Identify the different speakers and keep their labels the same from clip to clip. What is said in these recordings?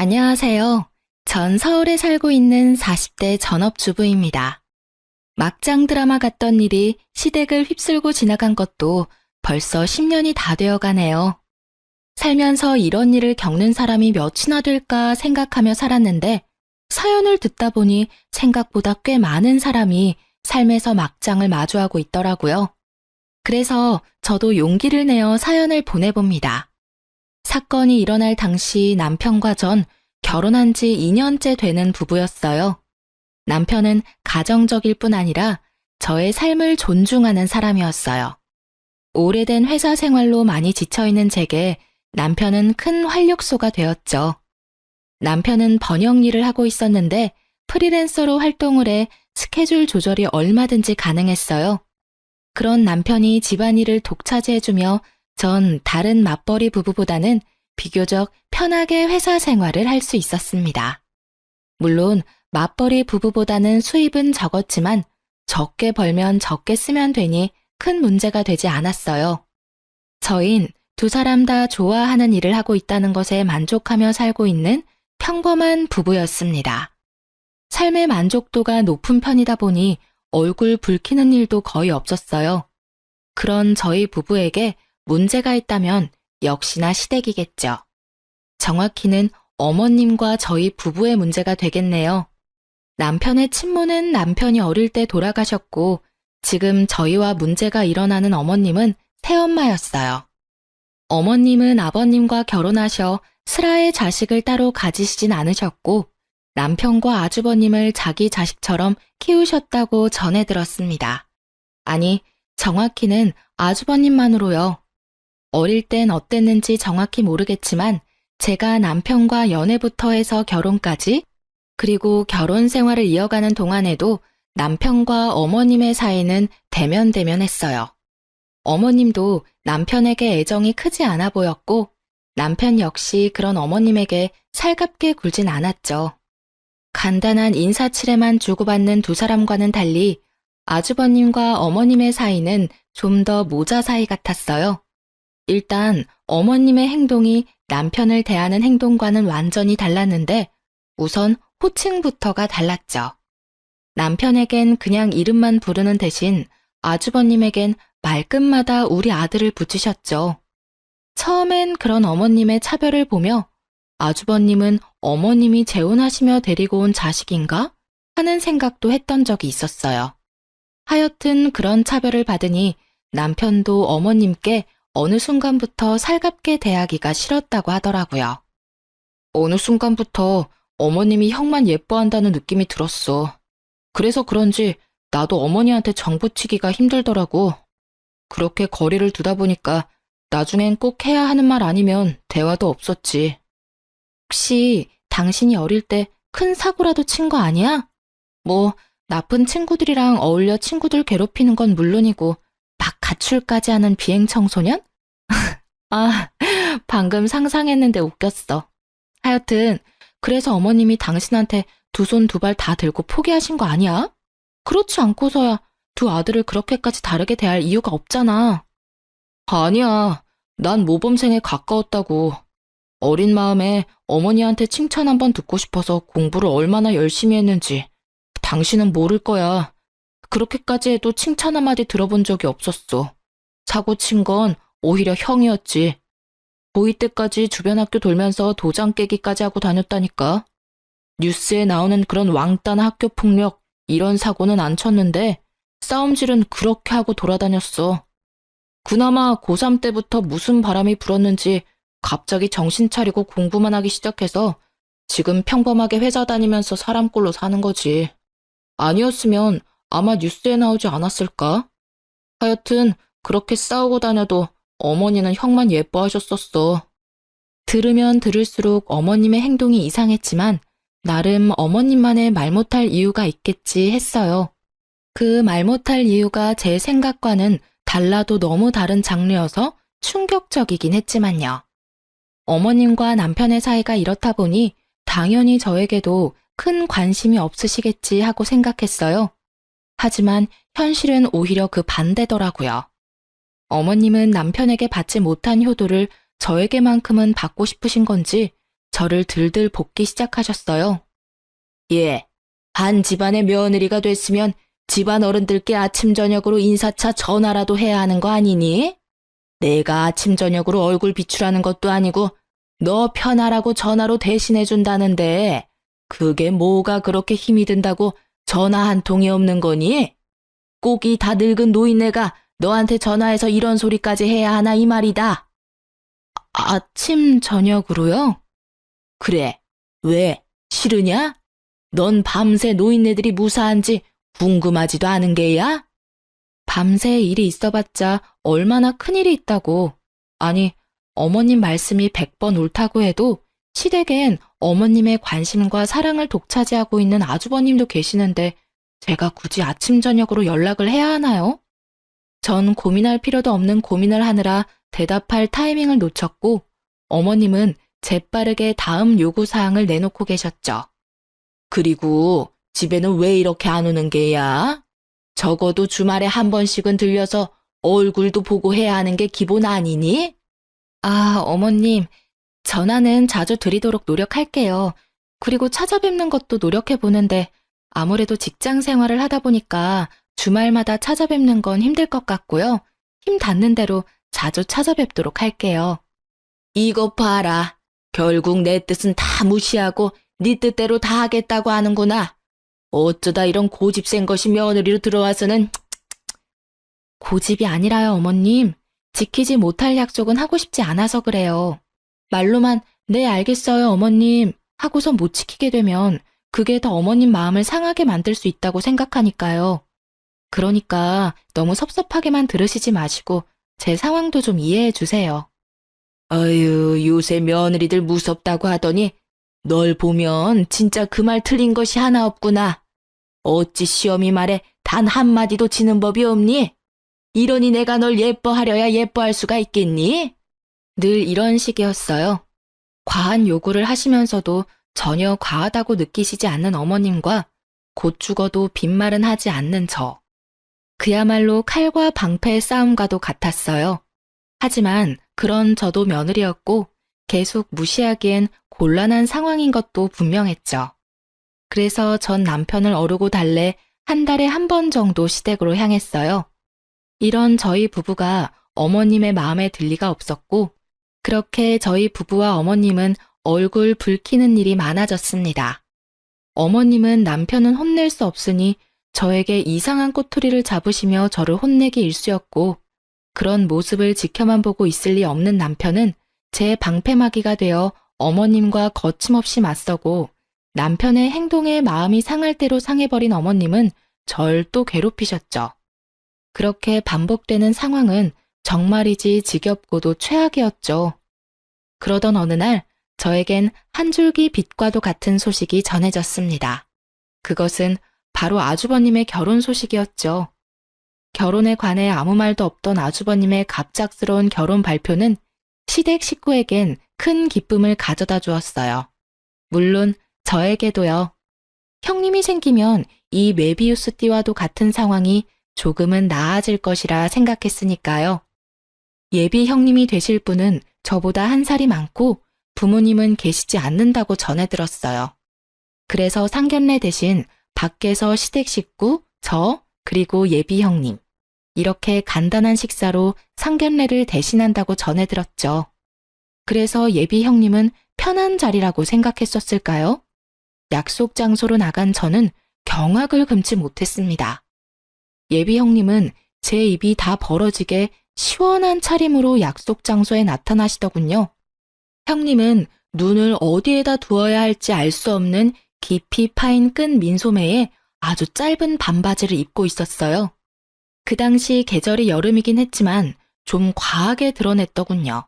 Speaker 1: 안녕하세요. 전 서울에 살고 있는 40대 전업주부입니다. 막장 드라마 같던 일이 시댁을 휩쓸고 지나간 것도 벌써 10년이 다 되어 가네요. 살면서 이런 일을 겪는 사람이 몇이나 될까 생각하며 살았는데 사연을 듣다 보니 생각보다 꽤 많은 사람이 삶에서 막장을 마주하고 있더라고요. 그래서 저도 용기를 내어 사연을 보내봅니다. 사건이 일어날 당시 남편과 전 결혼한 지 2년째 되는 부부였어요. 남편은 가정적일 뿐 아니라 저의 삶을 존중하는 사람이었어요. 오래된 회사 생활로 많이 지쳐있는 제게 남편은 큰 활력소가 되었죠. 남편은 번역 일을 하고 있었는데 프리랜서로 활동을 해 스케줄 조절이 얼마든지 가능했어요. 그런 남편이 집안일을 독차지해주며 전 다른 맞벌이 부부보다는 비교적 편하게 회사 생활을 할 수 있었습니다. 물론 맞벌이 부부보다는 수입은 적었지만 적게 벌면 적게 쓰면 되니 큰 문제가 되지 않았어요. 저흰 두 사람 다 좋아하는 일을 하고 있다는 것에 만족하며 살고 있는 평범한 부부였습니다. 삶의 만족도가 높은 편이다 보니 얼굴 붉히는 일도 거의 없었어요. 그런 저희 부부에게 문제가 있다면 역시나 시댁이겠죠. 정확히는 어머님과 저희 부부의 문제가 되겠네요. 남편의 친모는 남편이 어릴 때 돌아가셨고 지금 저희와 문제가 일어나는 어머님은 새엄마였어요. 어머님은 아버님과 결혼하셔 슬하의 자식을 따로 가지시진 않으셨고 남편과 아주버님을 자기 자식처럼 키우셨다고 전해 들었습니다. 아니, 정확히는 아주버님만으로요. 어릴 땐 어땠는지 정확히 모르겠지만 제가 남편과 연애부터 해서 결혼까지 그리고 결혼 생활을 이어가는 동안에도 남편과 어머님의 사이는 대면대면했어요. 어머님도 남편에게 애정이 크지 않아 보였고 남편 역시 그런 어머님에게 살갑게 굴진 않았죠. 간단한 인사치레만 주고받는 두 사람과는 달리 아주버님과 어머님의 사이는 좀 더 모자 사이 같았어요. 일단 어머님의 행동이 남편을 대하는 행동과는 완전히 달랐는데 우선 호칭부터가 달랐죠. 남편에겐 그냥 이름만 부르는 대신 아주버님에겐 말끝마다 우리 아들을 붙이셨죠. 처음엔 그런 어머님의 차별을 보며 아주버님은 어머님이 재혼하시며 데리고 온 자식인가? 하는 생각도 했던 적이 있었어요. 하여튼 그런 차별을 받으니 남편도 어머님께 어느 순간부터 살갑게 대하기가 싫었다고 하더라고요. 어느 순간부터 어머님이 형만 예뻐한다는 느낌이 들었어. 그래서 그런지 나도 어머니한테 정붙이기가 힘들더라고. 그렇게 거리를 두다 보니까 나중엔 꼭 해야 하는 말 아니면 대화도 없었지. 혹시 당신이 어릴 때 큰 사고라도 친 거 아니야? 뭐 나쁜 친구들이랑 어울려 친구들 괴롭히는 건 물론이고 막 가출까지 하는 비행 청소년? 아, 방금 상상했는데 웃겼어. 하여튼 그래서 어머님이 당신한테 두 손 두 발 다 들고 포기하신 거 아니야? 그렇지 않고서야 두 아들을 그렇게까지 다르게 대할 이유가 없잖아. 아니야. 난 모범생에 가까웠다고. 어린 마음에 어머니한테 칭찬 한번 듣고 싶어서 공부를 얼마나 열심히 했는지 당신은 모를 거야. 그렇게까지 해도 칭찬 한마디 들어본 적이 없었어. 사고 친 건 오히려 형이었지. 고2 때까지 주변 학교 돌면서 도장 깨기까지 하고 다녔다니까. 뉴스에 나오는 그런 왕따나 학교 폭력 이런 사고는 안 쳤는데 싸움질은 그렇게 하고 돌아다녔어. 그나마 고3 때부터 무슨 바람이 불었는지 갑자기 정신 차리고 공부만 하기 시작해서 지금 평범하게 회사 다니면서 사람 꼴로 사는 거지. 아니었으면 아마 뉴스에 나오지 않았을까? 하여튼 그렇게 싸우고 다녀도 어머니는 형만 예뻐하셨었어. 들으면 들을수록 어머님의 행동이 이상했지만 나름 어머님만의 말 못할 이유가 있겠지 했어요. 그 말 못할 이유가 제 생각과는 달라도 너무 다른 장르여서 충격적이긴 했지만요. 어머님과 남편의 사이가 이렇다 보니 당연히 저에게도 큰 관심이 없으시겠지 하고 생각했어요. 하지만 현실은 오히려 그 반대더라고요. 어머님은 남편에게 받지 못한 효도를 저에게만큼은 받고 싶으신 건지 저를 들들 볶기 시작하셨어요. 예, 한 집안의 며느리가 됐으면 집안 어른들께 아침 저녁으로 인사차 전화라도 해야 하는 거 아니니? 내가 아침 저녁으로 얼굴 비추라는 것도 아니고 너 편하라고 전화로 대신해 준다는데 그게 뭐가 그렇게 힘이 든다고 전화 한 통이 없는 거니? 꼭 이 다 늙은 노인네가 너한테 전화해서 이런 소리까지 해야 하나 이 말이다. 아침 저녁으로요? 그래, 왜? 싫으냐? 넌 밤새 노인네들이 무사한지 궁금하지도 않은 게야? 밤새 일이 있어봤자 얼마나 큰일이 있다고. 아니, 어머님 말씀이 100번 옳다고 해도 시댁엔 어머님의 관심과 사랑을 독차지하고 있는 아주버님도 계시는데 제가 굳이 아침 저녁으로 연락을 해야 하나요? 전 고민할 필요도 없는 고민을 하느라 대답할 타이밍을 놓쳤고 어머님은 재빠르게 다음 요구사항을 내놓고 계셨죠. 그리고 집에는 왜 이렇게 안 오는 게야? 적어도 주말에 한 번씩은 들려서 얼굴도 보고 해야 하는 게 기본 아니니? 아, 어머님, 전화는 자주 드리도록 노력할게요. 그리고 찾아뵙는 것도 노력해보는데 아무래도 직장 생활을 하다 보니까 주말마다 찾아뵙는 건 힘들 것 같고요. 힘 닿는 대로 자주 찾아뵙도록 할게요. 이것 봐라. 결국 내 뜻은 다 무시하고 네 뜻대로 다 하겠다고 하는구나. 어쩌다 이런 고집 센 것이 며느리로 들어와서는. 고집이 아니라요, 어머님. 지키지 못할 약속은 하고 싶지 않아서 그래요. 말로만 네 알겠어요, 어머님 하고서 못 지키게 되면 그게 더 어머님 마음을 상하게 만들 수 있다고 생각하니까요. 그러니까 너무 섭섭하게만 들으시지 마시고 제 상황도 좀 이해해 주세요. 어휴, 요새 며느리들 무섭다고 하더니 널 보면 진짜 그 말 틀린 것이 하나 없구나. 어찌 시어미 말에 단 한마디도 지는 법이 없니? 이러니 내가 널 예뻐하려야 예뻐할 수가 있겠니? 늘 이런 식이었어요. 과한 요구를 하시면서도 전혀 과하다고 느끼시지 않는 어머님과 곧 죽어도 빈말은 하지 않는 저. 그야말로 칼과 방패의 싸움과도 같았어요. 하지만 그런 저도 며느리였고 계속 무시하기엔 곤란한 상황인 것도 분명했죠. 그래서 전 남편을 어르고 달래 한 달에 한 번 정도 시댁으로 향했어요. 이런 저희 부부가 어머님의 마음에 들 리가 없었고 그렇게 저희 부부와 어머님은 얼굴 붉히는 일이 많아졌습니다. 어머님은 남편은 혼낼 수 없으니 저에게 이상한 꼬투리를 잡으시며 저를 혼내기 일쑤였고 그런 모습을 지켜만 보고 있을 리 없는 남편은 제 방패막이가 되어 어머님과 거침없이 맞서고 남편의 행동에 마음이 상할 대로 상해버린 어머님은 절 또 괴롭히셨죠. 그렇게 반복되는 상황은 정말이지 지겹고도 최악이었죠. 그러던 어느 날 저에겐 한 줄기 빛과도 같은 소식이 전해졌습니다. 그것은 바로 아주버님의 결혼 소식이었죠. 결혼에 관해 아무 말도 없던 아주버님의 갑작스러운 결혼 발표는 시댁 식구에겐 큰 기쁨을 가져다 주었어요. 물론 저에게도요. 형님이 생기면 이 메비우스 띠와도 같은 상황이 조금은 나아질 것이라 생각했으니까요. 예비 형님이 되실 분은 저보다 한 살이 많고 부모님은 계시지 않는다고 전해 들었어요. 그래서 상견례 대신 밖에서 시댁 식구, 저, 그리고 예비 형님. 이렇게 간단한 식사로 상견례를 대신한다고 전해 들었죠. 그래서 예비 형님은 편한 자리라고 생각했었을까요? 약속 장소로 나간 저는 경악을 금치 못했습니다. 예비 형님은 제 입이 다 벌어지게 시원한 차림으로 약속 장소에 나타나시더군요. 형님은 눈을 어디에다 두어야 할지 알 수 없는 깊이 파인 끈 민소매에 아주 짧은 반바지를 입고 있었어요. 그 당시 계절이 여름이긴 했지만 좀 과하게 드러냈더군요.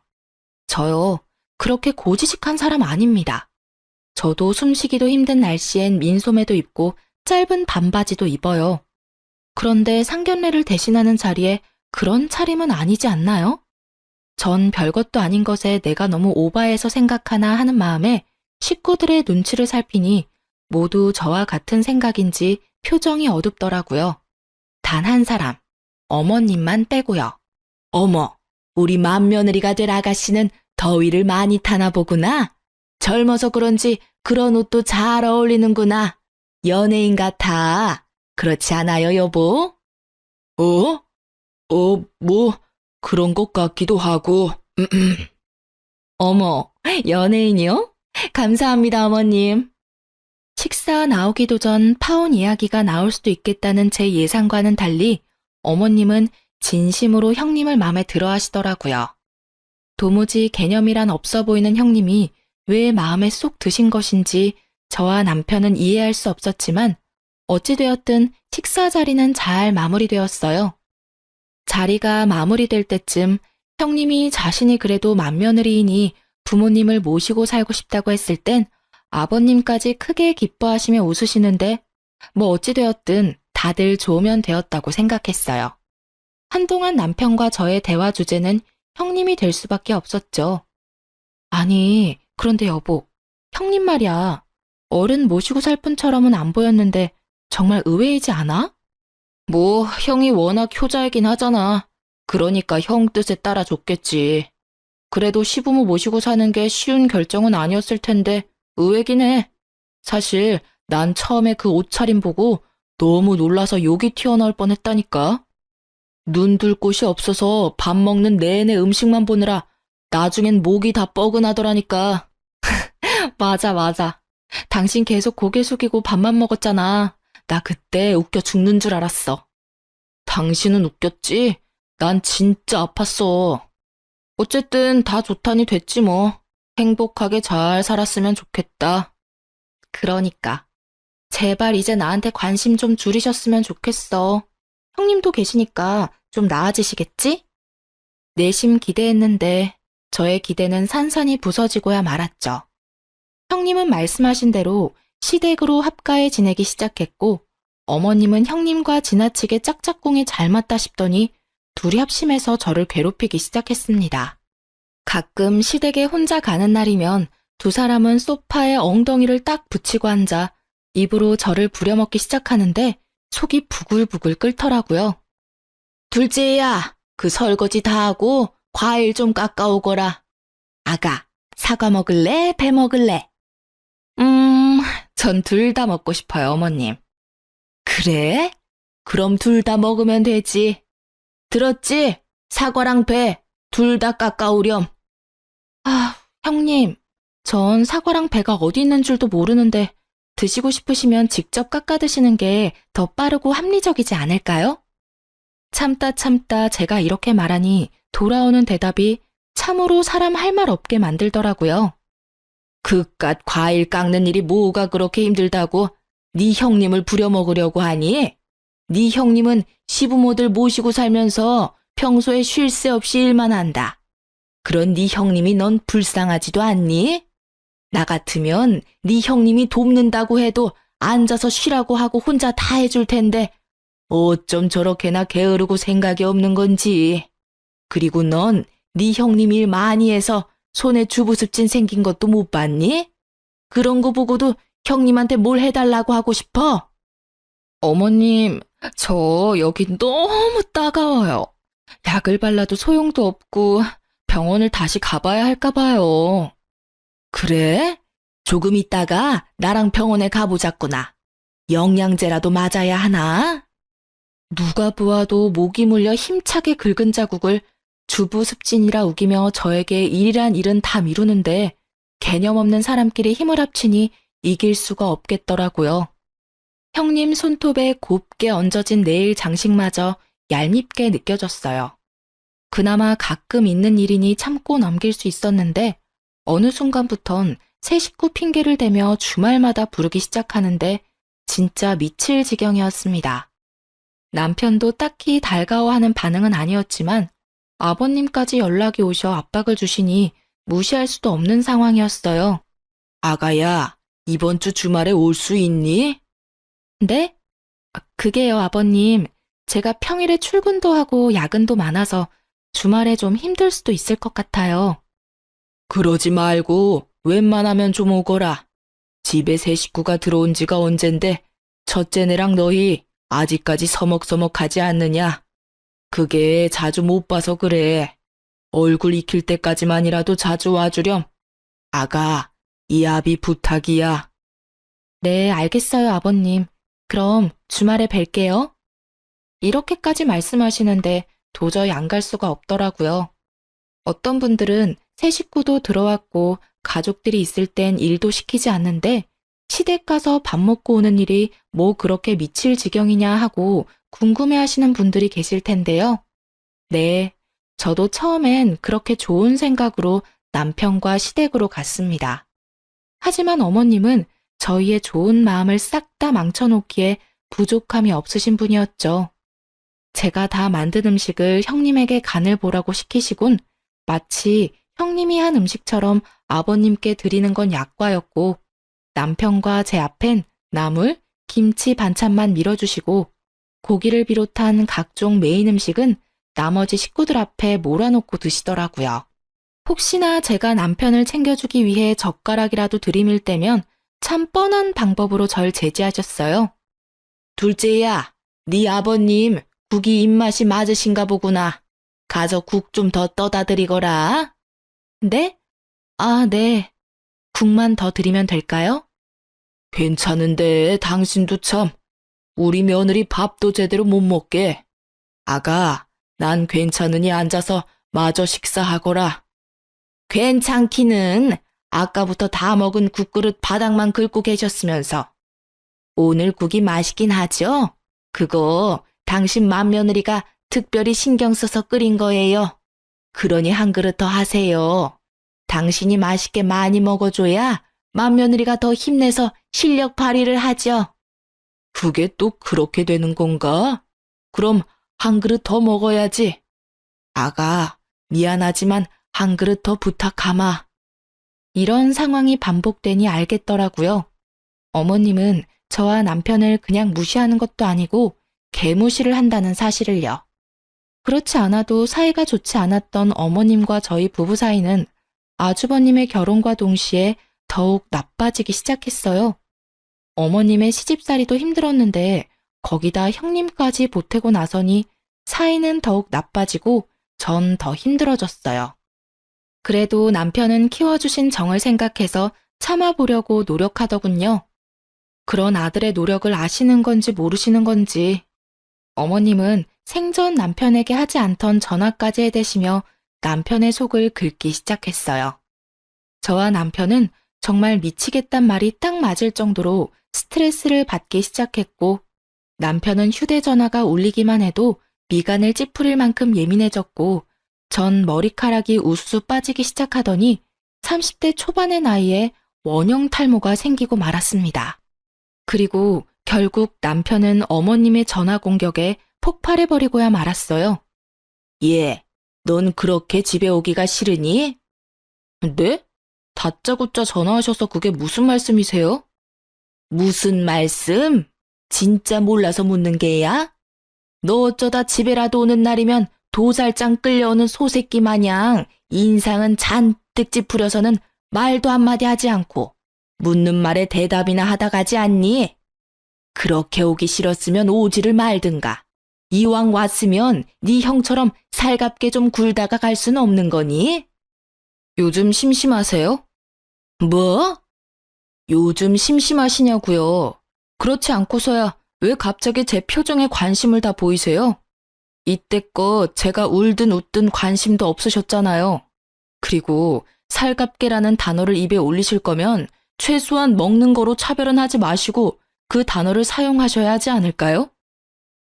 Speaker 1: 저요, 그렇게 고지식한 사람 아닙니다. 저도 숨쉬기도 힘든 날씨엔 민소매도 입고 짧은 반바지도 입어요. 그런데 상견례를 대신하는 자리에 그런 차림은 아니지 않나요? 전 별것도 아닌 것에 내가 너무 오바해서 생각하나 하는 마음에 식구들의 눈치를 살피니 모두 저와 같은 생각인지 표정이 어둡더라고요. 단 한 사람, 어머님만 빼고요. 어머, 우리 맏며느리가 될 아가씨는 더위를 많이 타나 보구나. 젊어서 그런지 그런 옷도 잘 어울리는구나. 연예인 같아. 그렇지 않아요, 여보? 어? 뭐, 그런 것 같기도 하고. 어머, 연예인이요? 감사합니다, 어머님. 식사 나오기도 전 파혼 이야기가 나올 수도 있겠다는 제 예상과는 달리 어머님은 진심으로 형님을 마음에 들어 하시더라고요. 도무지 개념이란 없어 보이는 형님이 왜 마음에 쏙 드신 것인지 저와 남편은 이해할 수 없었지만 어찌되었든 식사 자리는 잘 마무리되었어요. 자리가 마무리될 때쯤 형님이 자신이 그래도 맏며느리이니 부모님을 모시고 살고 싶다고 했을 땐 아버님까지 크게 기뻐하시며 웃으시는데 뭐 어찌되었든 다들 좋으면 되었다고 생각했어요. 한동안 남편과 저의 대화 주제는 형님이 될 수밖에 없었죠. 아니, 그런데 여보, 형님 말이야. 어른 모시고 살 분처럼은 안 보였는데 정말 의외이지 않아? 뭐, 형이 워낙 효자이긴 하잖아. 그러니까 형 뜻에 따라 줬겠지. 그래도 시부모 모시고 사는 게 쉬운 결정은 아니었을 텐데 의외긴 해. 사실 난 처음에 그 옷차림 보고 너무 놀라서 욕이 튀어나올 뻔했다니까. 눈 둘 곳이 없어서 밥 먹는 내내 음식만 보느라 나중엔 목이 다 뻐근하더라니까. 맞아. 당신 계속 고개 숙이고 밥만 먹었잖아. 나 그때 웃겨 죽는 줄 알았어. 당신은 웃겼지? 난 진짜 아팠어. 어쨌든 다 좋다니 됐지 뭐. 행복하게 잘 살았으면 좋겠다. 그러니까. 제발 이제 나한테 관심 좀 줄이셨으면 좋겠어. 형님도 계시니까 좀 나아지시겠지? 내심 기대했는데 저의 기대는 산산이 부서지고야 말았죠. 형님은 말씀하신 대로 시댁으로 합가해 지내기 시작했고 어머님은 형님과 지나치게 짝짝꿍이 잘 맞다 싶더니 둘이 합심해서 저를 괴롭히기 시작했습니다. 가끔 시댁에 혼자 가는 날이면 두 사람은 소파에 엉덩이를 딱 붙이고 앉아 입으로 저를 부려먹기 시작하는데 속이 부글부글 끓더라고요. 둘째야, 그 설거지 다 하고 과일 좀 깎아오거라. 아가, 사과 먹을래? 배 먹을래? 전 둘 다 먹고 싶어요, 어머님. 그래? 그럼 둘 다 먹으면 되지. 들었지? 사과랑 배, 둘 다 깎아오렴. 아, 형님, 전 사과랑 배가 어디 있는 줄도 모르는데 드시고 싶으시면 직접 깎아 드시는 게 더 빠르고 합리적이지 않을까요? 참다 제가 이렇게 말하니 돌아오는 대답이 참으로 사람 할 말 없게 만들더라고요. 그깟 과일 깎는 일이 뭐가 그렇게 힘들다고 네 형님을 부려먹으려고 하니? 네 형님은 시부모들 모시고 살면서 평소에 쉴 새 없이 일만 한다. 그런 네 형님이 넌 불쌍하지도 않니? 나 같으면 네 형님이 돕는다고 해도 앉아서 쉬라고 하고 혼자 다 해줄 텐데 어쩜 저렇게나 게으르고 생각이 없는 건지. 그리고 넌 네 형님 일 많이 해서 손에 주부습진 생긴 것도 못 봤니? 그런 거 보고도 형님한테 뭘 해달라고 하고 싶어? 어머님, 저 여기 너무 따가워요. 약을 발라도 소용도 없고 병원을 다시 가봐야 할까 봐요. 그래? 조금 있다가 나랑 병원에 가보자꾸나. 영양제라도 맞아야 하나? 누가 보아도 목이 물려 힘차게 긁은 자국을 주부습진이라 우기며 저에게 일이란 일은 다 미루는데 개념 없는 사람끼리 힘을 합치니 이길 수가 없겠더라고요. 형님 손톱에 곱게 얹어진 네일 장식마저 얄밉게 느껴졌어요. 그나마 가끔 있는 일이니 참고 넘길 수 있었는데 어느 순간부턴 새 식구 핑계를 대며 주말마다 부르기 시작하는데 진짜 미칠 지경이었습니다. 남편도 딱히 달가워하는 반응은 아니었지만 아버님까지 연락이 오셔 압박을 주시니 무시할 수도 없는 상황이었어요. 아가야, 이번 주 주말에 올 수 있니? 네? 그게요, 아버님. 제가 평일에 출근도 하고 야근도 많아서 주말에 좀 힘들 수도 있을 것 같아요. 그러지 말고 웬만하면 좀 오거라. 집에 새 식구가 들어온 지가 언젠데 첫째네랑 너희 아직까지 서먹서먹하지 않느냐? 그게 자주 못 봐서 그래. 얼굴 익힐 때까지만이라도 자주 와주렴. 아가, 이합이 부탁이야. 네, 알겠어요, 아버님. 그럼 주말에 뵐게요. 이렇게까지 말씀하시는데 도저히 안 갈 수가 없더라고요. 어떤 분들은 새 식구도 들어왔고 가족들이 있을 땐 일도 시키지 않는데 시댁 가서 밥 먹고 오는 일이 뭐 그렇게 미칠 지경이냐 하고 궁금해하시는 분들이 계실 텐데요. 네, 저도 처음엔 그렇게 좋은 생각으로 남편과 시댁으로 갔습니다. 하지만 어머님은 저희의 좋은 마음을 싹 다 망쳐놓기에 부족함이 없으신 분이었죠. 제가 다 만든 음식을 형님에게 간을 보라고 시키시곤 마치 형님이 한 음식처럼 아버님께 드리는 건 약과였고 남편과 제 앞엔 나물, 김치 반찬만 밀어주시고 고기를 비롯한 각종 메인 음식은 나머지 식구들 앞에 몰아놓고 드시더라고요. 혹시나 제가 남편을 챙겨주기 위해 젓가락이라도 들이밀 때면 참 뻔한 방법으로 절 제지하셨어요. 둘째야, 네 아버님 국이 입맛이 맞으신가 보구나. 가서 국 좀 더 떠다 드리거라. 네? 아, 네. 국만 더 드리면 될까요? 괜찮은데 당신도 참. 우리 며느리 밥도 제대로 못 먹게. 아가, 난 괜찮으니 앉아서 마저 식사하거라. 괜찮기는 아까부터 다 먹은 국그릇 바닥만 긁고 계셨으면서. 오늘 국이 맛있긴 하죠? 그거 당신 맏며느리가 특별히 신경 써서 끓인 거예요. 그러니 한 그릇 더 하세요. 당신이 맛있게 많이 먹어줘야 맏며느리가 더 힘내서 실력 발휘를 하죠. 그게 또 그렇게 되는 건가? 그럼 한 그릇 더 먹어야지. 아가, 미안하지만 한 그릇 더 부탁하마. 이런 상황이 반복되니 알겠더라고요. 어머님은 저와 남편을 그냥 무시하는 것도 아니고 개무시를 한다는 사실을요. 그렇지 않아도 사이가 좋지 않았던 어머님과 저희 부부 사이는 아주버님의 결혼과 동시에 더욱 나빠지기 시작했어요. 어머님의 시집살이도 힘들었는데 거기다 형님까지 보태고 나서니 사이는 더욱 나빠지고 전 더 힘들어졌어요. 그래도 남편은 키워주신 정을 생각해서 참아보려고 노력하더군요. 그런 아들의 노력을 아시는 건지 모르시는 건지 어머님은 생전 남편에게 하지 않던 전화까지 해대시며 남편의 속을 긁기 시작했어요. 저와 남편은 정말 미치겠단 말이 딱 맞을 정도로 스트레스를 받기 시작했고 남편은 휴대전화가 울리기만 해도 미간을 찌푸릴 만큼 예민해졌고 전 머리카락이 우수수 빠지기 시작하더니 30대 초반의 나이에 원형 탈모가 생기고 말았습니다. 그리고 결국 남편은 어머님의 전화 공격에 폭발해버리고야 말았어요. 예, 넌 그렇게 집에 오기가 싫으니? 네? 다짜고짜 전화하셔서 그게 무슨 말씀이세요? 무슨 말씀? 진짜 몰라서 묻는 게야? 너 어쩌다 집에라도 오는 날이면 도살장 끌려오는 소새끼 마냥 인상은 잔뜩 찌푸려서는 말도 한마디 하지 않고 묻는 말에 대답이나 하다 가지 않니? 그렇게 오기 싫었으면 오지를 말든가. 이왕 왔으면 네 형처럼 살갑게 좀 굴다가 갈 순 없는 거니? 요즘 심심하세요? 뭐? 요즘 심심하시냐고요. 그렇지 않고서야 왜 갑자기 제 표정에 관심을 다 보이세요? 이때껏 제가 울든 웃든 관심도 없으셨잖아요. 그리고 살갑게라는 단어를 입에 올리실 거면 최소한 먹는 거로 차별은 하지 마시고 그 단어를 사용하셔야 하지 않을까요?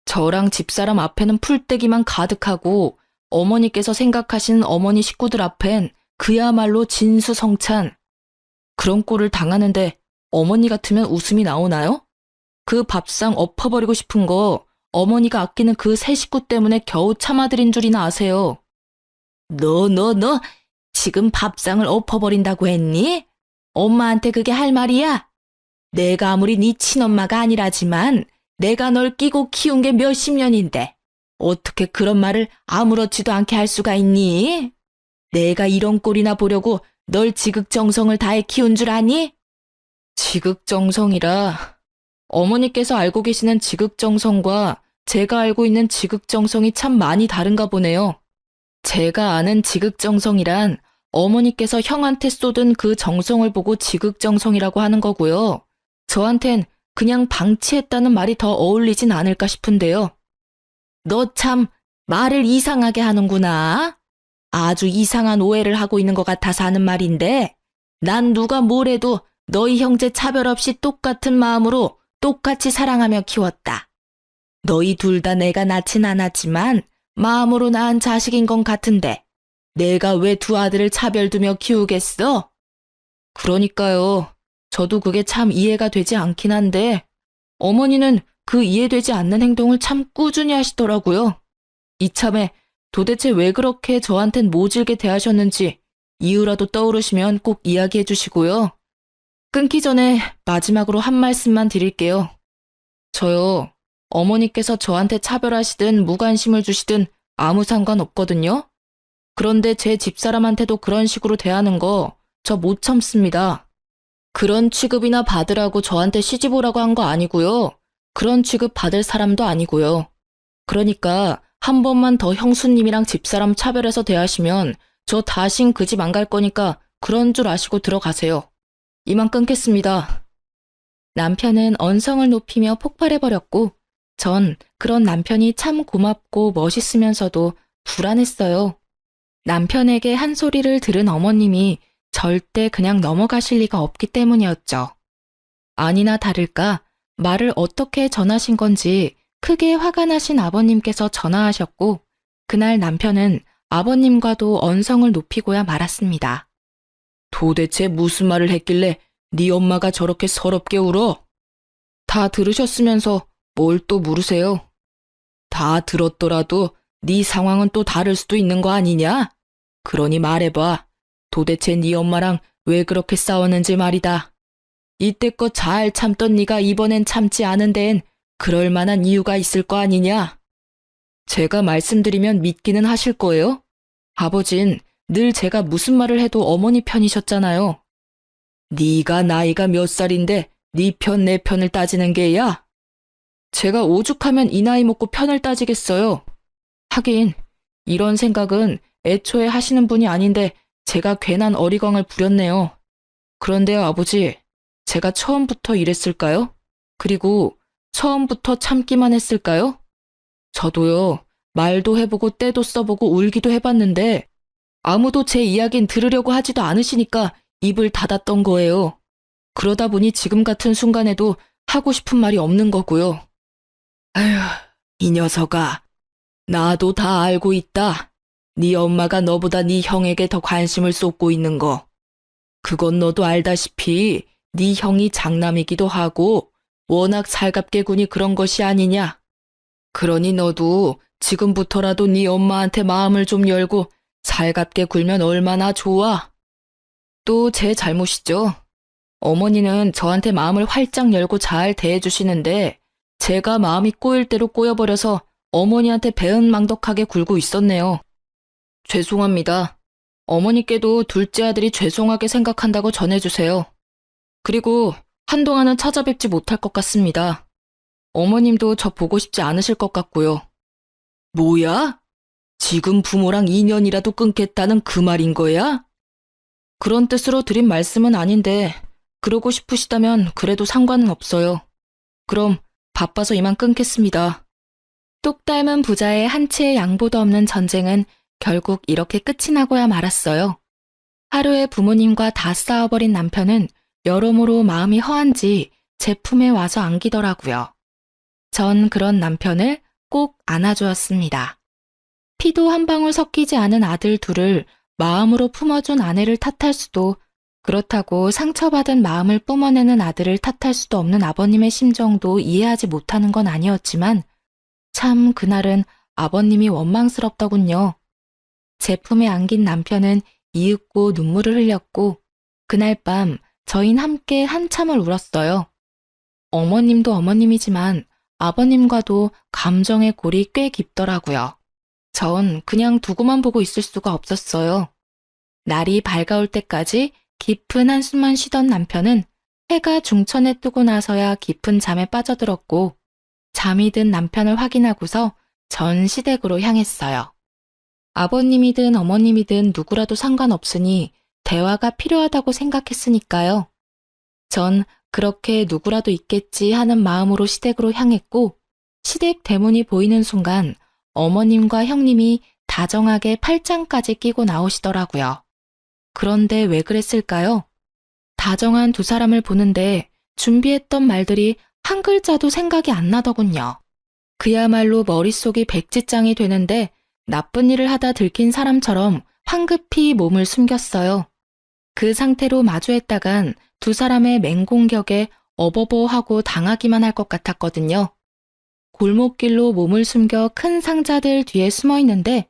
Speaker 1: 저랑 집사람 앞에는 풀떼기만 가득하고 어머니께서 생각하시는 어머니 식구들 앞엔 그야말로 진수성찬. 그런 꼴을 당하는데 어머니 같으면 웃음이 나오나요? 그 밥상 엎어버리고 싶은 거 어머니가 아끼는 그 세 식구 때문에 겨우 참아드린 줄이나 아세요. 너 지금 밥상을 엎어버린다고 했니? 엄마한테 그게 할 말이야? 내가 아무리 네 친엄마가 아니라지만 내가 널 끼고 키운 게 몇십 년인데 어떻게 그런 말을 아무렇지도 않게 할 수가 있니? 내가 이런 꼴이나 보려고 널 지극정성을 다해 키운 줄 아니? 지극정성이라 어머니께서 알고 계시는 지극정성과 제가 알고 있는 지극정성이 참 많이 다른가 보네요. 제가 아는 지극정성이란 어머니께서 형한테 쏟은 그 정성을 보고 지극정성이라고 하는 거고요. 저한텐 그냥 방치했다는 말이 더 어울리진 않을까 싶은데요. 너 참 말을 이상하게 하는구나. 아주 이상한 오해를 하고 있는 것 같아서 하는 말인데, 난 누가 뭐래도 너희 형제 차별 없이 똑같은 마음으로 똑같이 사랑하며 키웠다. 너희 둘 다 내가 낳진 않았지만 마음으로 낳은 자식인 건 같은데 내가 왜 두 아들을 차별두며 키우겠어? 그러니까요. 저도 그게 참 이해가 되지 않긴 한데 어머니는 그 이해되지 않는 행동을 참 꾸준히 하시더라고요. 이참에 도대체 왜 그렇게 저한텐 모질게 대하셨는지 이유라도 떠오르시면 꼭 이야기해 주시고요. 끊기 전에 마지막으로 한 말씀만 드릴게요. 저요, 어머니께서 저한테 차별하시든 무관심을 주시든 아무 상관없거든요. 그런데 제 집사람한테도 그런 식으로 대하는 거 저 못 참습니다. 그런 취급이나 받으라고 저한테 시집 오라고 한 거 아니고요. 그런 취급 받을 사람도 아니고요. 그러니까 한 번만 더 형수님이랑 집사람 차별해서 대하시면 저 다신 그 집 안 갈 거니까 그런 줄 아시고 들어가세요. 이만 끊겠습니다. 남편은 언성을 높이며 폭발해버렸고 전 그런 남편이 참 고맙고 멋있으면서도 불안했어요. 남편에게 한 소리를 들은 어머님이 절대 그냥 넘어가실 리가 없기 때문이었죠. 아니나 다를까 말을 어떻게 전하신 건지 크게 화가 나신 아버님께서 전화하셨고 그날 남편은 아버님과도 언성을 높이고야 말았습니다. 도대체 무슨 말을 했길래 네 엄마가 저렇게 서럽게 울어? 다 들으셨으면서 뭘 또 물으세요? 다 들었더라도 네 상황은 또 다를 수도 있는 거 아니냐? 그러니 말해봐. 도대체 네 엄마랑 왜 그렇게 싸웠는지 말이다. 이때껏 잘 참던 네가 이번엔 참지 않은 데엔 그럴 만한 이유가 있을 거 아니냐? 제가 말씀드리면 믿기는 하실 거예요? 아버진 늘 제가 무슨 말을 해도 어머니 편이셨잖아요. 네가 나이가 몇 살인데 네 편 내 편을 따지는 게야? 제가 오죽하면 이 나이 먹고 편을 따지겠어요. 하긴 이런 생각은 애초에 하시는 분이 아닌데 제가 괜한 어리광을 부렸네요. 그런데요, 아버지, 제가 처음부터 이랬을까요? 그리고 처음부터 참기만 했을까요? 저도요, 말도 해보고 때도 써보고 울기도 해봤는데 아무도 제 이야긴 들으려고 하지도 않으시니까 입을 닫았던 거예요. 그러다 보니 지금 같은 순간에도 하고 싶은 말이 없는 거고요. 아휴, 이 녀석아, 나도 다 알고 있다. 네 엄마가 너보다 네 형에게 더 관심을 쏟고 있는 거. 그건 너도 알다시피 네 형이 장남이기도 하고 워낙 살갑게 구니 그런 것이 아니냐. 그러니 너도 지금부터라도 네 엄마한테 마음을 좀 열고 살갑게 굴면 얼마나 좋아. 또 제 잘못이죠. 어머니는 저한테 마음을 활짝 열고 잘 대해주시는데 제가 마음이 꼬일 대로 꼬여버려서 어머니한테 배은망덕하게 굴고 있었네요. 죄송합니다. 어머니께도 둘째 아들이 죄송하게 생각한다고 전해주세요. 그리고 한동안은 찾아뵙지 못할 것 같습니다. 어머님도 저 보고 싶지 않으실 것 같고요. 뭐야? 지금 부모랑 인연이라도 끊겠다는 그 말인 거야? 그런 뜻으로 드린 말씀은 아닌데 그러고 싶으시다면 그래도 상관은 없어요. 그럼 바빠서 이만 끊겠습니다. 똑 닮은 부자의 한치의 양보도 없는 전쟁은 결국 이렇게 끝이 나고야 말았어요. 하루에 부모님과 다 싸워버린 남편은 여러모로 마음이 허한지 제 품에 와서 안기더라고요. 전 그런 남편을 꼭 안아주었습니다. 피도 한 방울 섞이지 않은 아들 둘을 마음으로 품어준 아내를 탓할 수도 그렇다고 상처받은 마음을 뿜어내는 아들을 탓할 수도 없는 아버님의 심정도 이해하지 못하는 건 아니었지만 참 그날은 아버님이 원망스럽더군요. 제 품에 안긴 남편은 이윽고 눈물을 흘렸고 그날 밤 저흰 함께 한참을 울었어요. 어머님도 어머님이지만 아버님과도 감정의 골이 꽤 깊더라고요. 전 그냥 두고만 보고 있을 수가 없었어요. 날이 밝아올 때까지 깊은 한숨만 쉬던 남편은 해가 중천에 뜨고 나서야 깊은 잠에 빠져들었고 잠이 든 남편을 확인하고서 전 시댁으로 향했어요. 아버님이든 어머님이든 누구라도 상관없으니 대화가 필요하다고 생각했으니까요. 전 그렇게 누구라도 있겠지 하는 마음으로 시댁으로 향했고, 시댁 대문이 보이는 순간 어머님과 형님이 다정하게 팔짱까지 끼고 나오시더라고요. 그런데 왜 그랬을까요? 다정한 두 사람을 보는데 준비했던 말들이 한 글자도 생각이 안 나더군요. 그야말로 머릿속이 백지장이 되는데 나쁜 일을 하다 들킨 사람처럼 황급히 몸을 숨겼어요. 그 상태로 마주했다간 두 사람의 맹공격에 어버버하고 당하기만 할 것 같았거든요. 골목길로 몸을 숨겨 큰 상자들 뒤에 숨어 있는데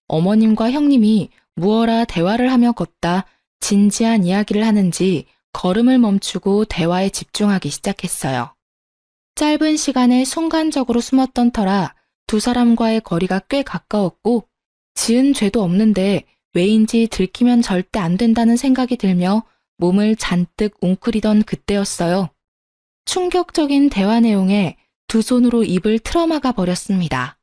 Speaker 1: 어머님과 형님이 무어라 대화를 하며 걷다 진지한 이야기를 하는지 걸음을 멈추고 대화에 집중하기 시작했어요. 짧은 시간에 순간적으로 숨었던 터라 두 사람과의 거리가 꽤 가까웠고 지은 죄도 없는데 왜인지 들키면 절대 안 된다는 생각이 들며 몸을 잔뜩 웅크리던 그때였어요. 충격적인 대화 내용에 두 손으로 입을 틀어막아 버렸습니다.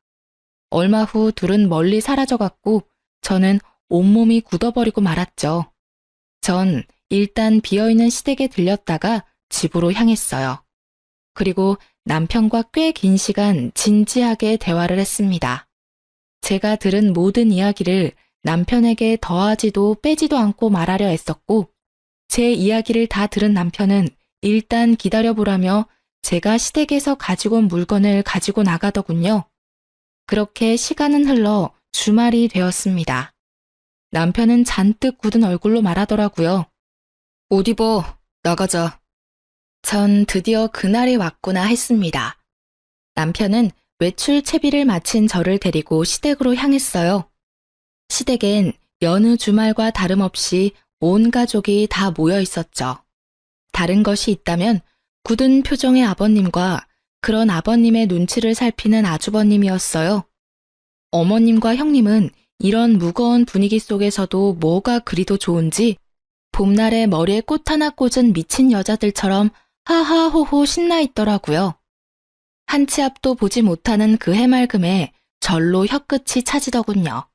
Speaker 1: 얼마 후 둘은 멀리 사라져갔고 저는 온몸이 굳어버리고 말았죠. 전 일단 비어있는 시댁에 들렸다가 집으로 향했어요. 그리고 남편과 꽤 긴 시간 진지하게 대화를 했습니다. 제가 들은 모든 이야기를 남편에게 더하지도 빼지도 않고 말하려 애썼고 제 이야기를 다 들은 남편은 일단 기다려보라며 제가 시댁에서 가지고 온 물건을 가지고 나가더군요. 그렇게 시간은 흘러 주말이 되었습니다. 남편은 잔뜩 굳은 얼굴로 말하더라고요. 옷 입어, 나가자. 전 드디어 그날이 왔구나 했습니다. 남편은 외출 채비를 마친 저를 데리고 시댁으로 향했어요. 시댁엔 여느 주말과 다름없이 온 가족이 다 모여 있었죠. 다른 것이 있다면 굳은 표정의 아버님과 그런 아버님의 눈치를 살피는 아주버님이었어요. 어머님과 형님은 이런 무거운 분위기 속에서도 뭐가 그리도 좋은지 봄날에 머리에 꽃 하나 꽂은 미친 여자들처럼 하하호호 신나 있더라고요. 한 치 앞도 보지 못하는 그 해맑음에 절로 혀끝이 차지더군요.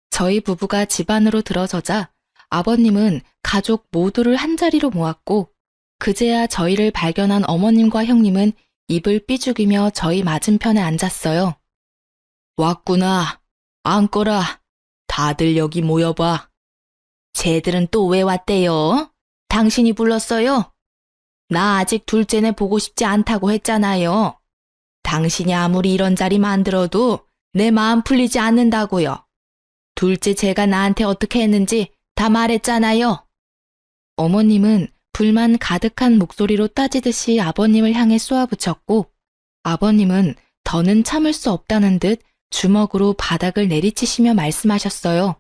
Speaker 1: 저희 부부가 집 안으로 들어서자 아버님은 가족 모두를 한자리로 모았고 그제야 저희를 발견한 어머님과 형님은 입을 삐죽이며 저희 맞은편에 앉았어요. 왔구나. 앉거라. 다들 여기 모여봐. 쟤들은 또 왜 왔대요? 당신이 불렀어요? 나 아직 둘째네 보고 싶지 않다고 했잖아요. 당신이 아무리 이런 자리 만들어도 내 마음 풀리지 않는다고요. 둘째 제가 나한테 어떻게 했는지 다 말했잖아요. 어머님은 불만 가득한 목소리로 따지듯이 아버님을 향해 쏘아붙였고 아버님은 더는 참을 수 없다는 듯 주먹으로 바닥을 내리치시며 말씀하셨어요.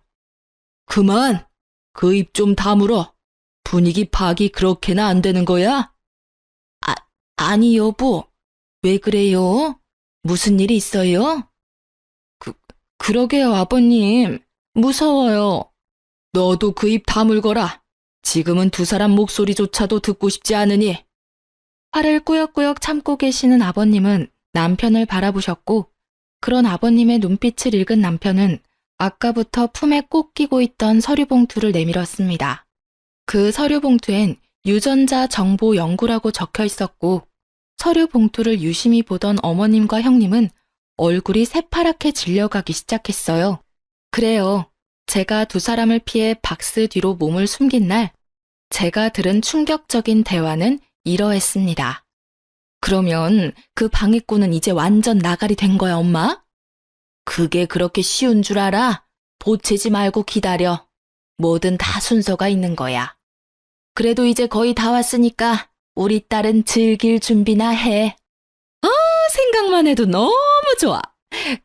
Speaker 1: 그만! 그 입 좀 다물어. 분위기 파악이 그렇게나 안 되는 거야? 아니 여보. 왜 그래요? 무슨 일이 있어요? 그러게요 아버님. 무서워요. 너도 그 입 다물거라. 지금은 두 사람 목소리조차도 듣고 싶지 않으니. 화를 꾸역꾸역 참고 계시는 아버님은 남편을 바라보셨고 그런 아버님의 눈빛을 읽은 남편은 아까부터 품에 꼭 끼고 있던 서류 봉투를 내밀었습니다. 그 서류 봉투엔 유전자 정보 연구라고 적혀 있었고 서류 봉투를 유심히 보던 어머님과 형님은 얼굴이 새파랗게 질려가기 시작했어요. 그래요. 제가 두 사람을 피해 박스 뒤로 몸을 숨긴 날 제가 들은 충격적인 대화는 이러했습니다. 그러면 그 방해꾼은 이제 완전 나가리 된 거야, 엄마? 그게 그렇게 쉬운 줄 알아? 보채지 말고 기다려. 뭐든 다 순서가 있는 거야. 그래도 이제 거의 다 왔으니까 우리 딸은 즐길 준비나 해. 생각만 해도 너무 좋아.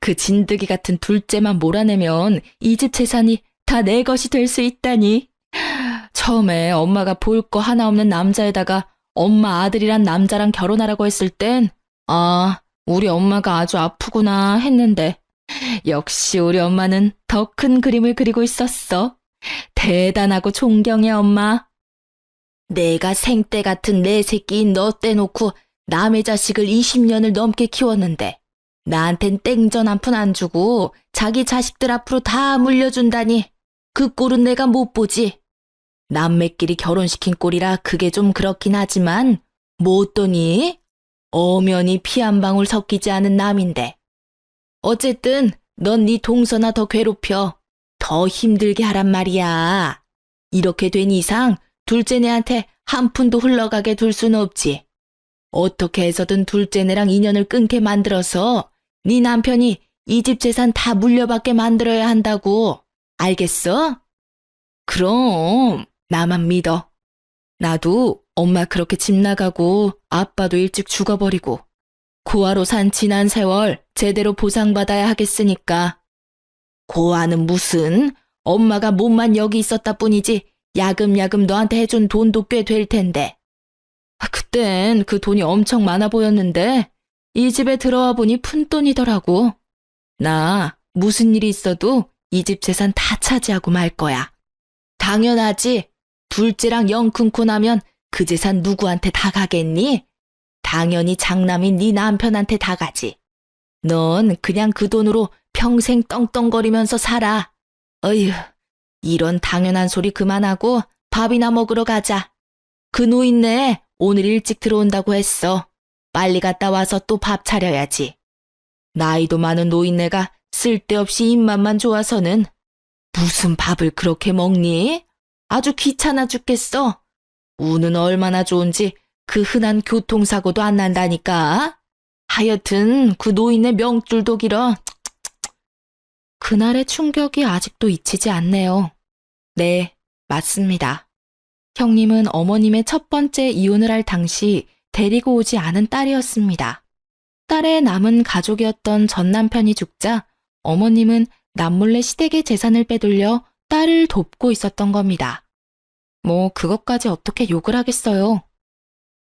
Speaker 1: 그 진드기 같은 둘째만 몰아내면 이 집 재산이 다 내 것이 될 수 있다니. 처음에 엄마가 볼 거 하나 없는 남자에다가 엄마 아들이란 남자랑 결혼하라고 했을 땐 우리 엄마가 아주 아프구나 했는데 역시 우리 엄마는 더 큰 그림을 그리고 있었어. 대단하고 존경해 엄마. 내가 생떼 같은 내 새끼인 너 떼놓고 남의 자식을 20년을 넘게 키웠는데 나한텐 땡전 한 푼 안 주고 자기 자식들 앞으로 다 물려준다니 그 꼴은 내가 못 보지. 남매끼리 결혼시킨 꼴이라 그게 좀 그렇긴 하지만 뭐 어떠니? 엄연히 피 한 방울 섞이지 않은 남인데. 어쨌든 넌 네 동서나 더 괴롭혀. 더 힘들게 하란 말이야. 이렇게 된 이상 둘째네한테 한 푼도 흘러가게 둘 순 없지. 어떻게 해서든 둘째네랑 인연을 끊게 만들어서 네 남편이 이 집 재산 다 물려받게 만들어야 한다고. 알겠어? 그럼 나만 믿어. 나도 엄마 그렇게 집 나가고 아빠도 일찍 죽어버리고 고아로 산 지난 세월 제대로 보상받아야 하겠으니까. 고아는 무슨, 엄마가 몸만 여기 있었다 뿐이지 야금야금 너한테 해준 돈도 꽤 될 텐데. 그땐 그 돈이 엄청 많아 보였는데 이 집에 들어와 보니 푼돈이더라고. 나 무슨 일이 있어도 이 집 재산 다 차지하고 말 거야. 당연하지. 둘째랑 영 끊고 나면 그 재산 누구한테 다 가겠니? 당연히 장남인 네 남편한테 다 가지. 넌 그냥 그 돈으로 평생 떵떵거리면서 살아. 어휴, 이런 당연한 소리 그만하고 밥이나 먹으러 가자. 그 노인네 오늘 일찍 들어온다고 했어. 빨리 갔다 와서 또 밥 차려야지. 나이도 많은 노인네가 쓸데없이 입맛만 좋아서는 무슨 밥을 그렇게 먹니? 아주 귀찮아 죽겠어. 운은 얼마나 좋은지 그 흔한 교통사고도 안 난다니까. 하여튼 그 노인네 명줄도 길어. 그날의 충격이 아직도 잊히지 않네요. 네, 맞습니다. 형님은 어머님의 첫 번째 이혼을 할 당시 데리고 오지 않은 딸이었습니다. 딸의 남은 가족이었던 전 남편이 죽자 어머님은 남몰래 시댁의 재산을 빼돌려 딸을 돕고 있었던 겁니다. 뭐 그것까지 어떻게 욕을 하겠어요.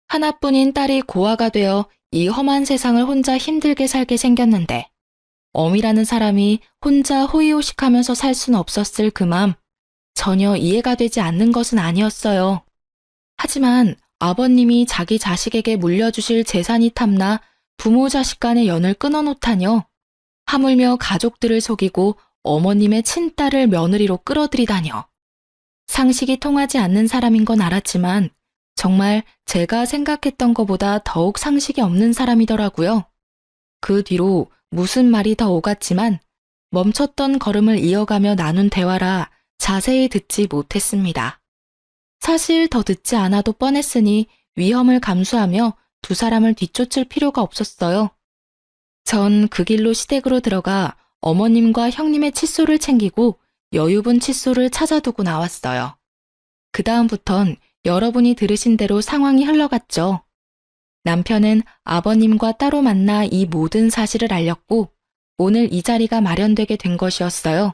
Speaker 1: 하나뿐인 딸이 고아가 되어 이 험한 세상을 혼자 힘들게 살게 생겼는데 엄이라는 사람이 혼자 호의호식하면서 살 수는 없었을 그 맘 전혀 이해가 되지 않는 것은 아니었어요. 하지만 아버님이 자기 자식에게 물려주실 재산이 탐나 부모 자식 간의 연을 끊어놓다뇨. 하물며 가족들을 속이고 어머님의 친딸을 며느리로 끌어들이다뇨. 상식이 통하지 않는 사람인 건 알았지만 정말 제가 생각했던 것보다 더욱 상식이 없는 사람이더라고요. 그 뒤로 무슨 말이 더 오갔지만 멈췄던 걸음을 이어가며 나눈 대화라 자세히 듣지 못했습니다. 사실 더 듣지 않아도 뻔했으니 위험을 감수하며 두 사람을 뒤쫓을 필요가 없었어요. 전 그 길로 시댁으로 들어가 어머님과 형님의 칫솔을 챙기고 여유분 칫솔을 찾아두고 나왔어요. 그 다음부턴 여러분이 들으신 대로 상황이 흘러갔죠. 남편은 아버님과 따로 만나 이 모든 사실을 알렸고 오늘 이 자리가 마련되게 된 것이었어요.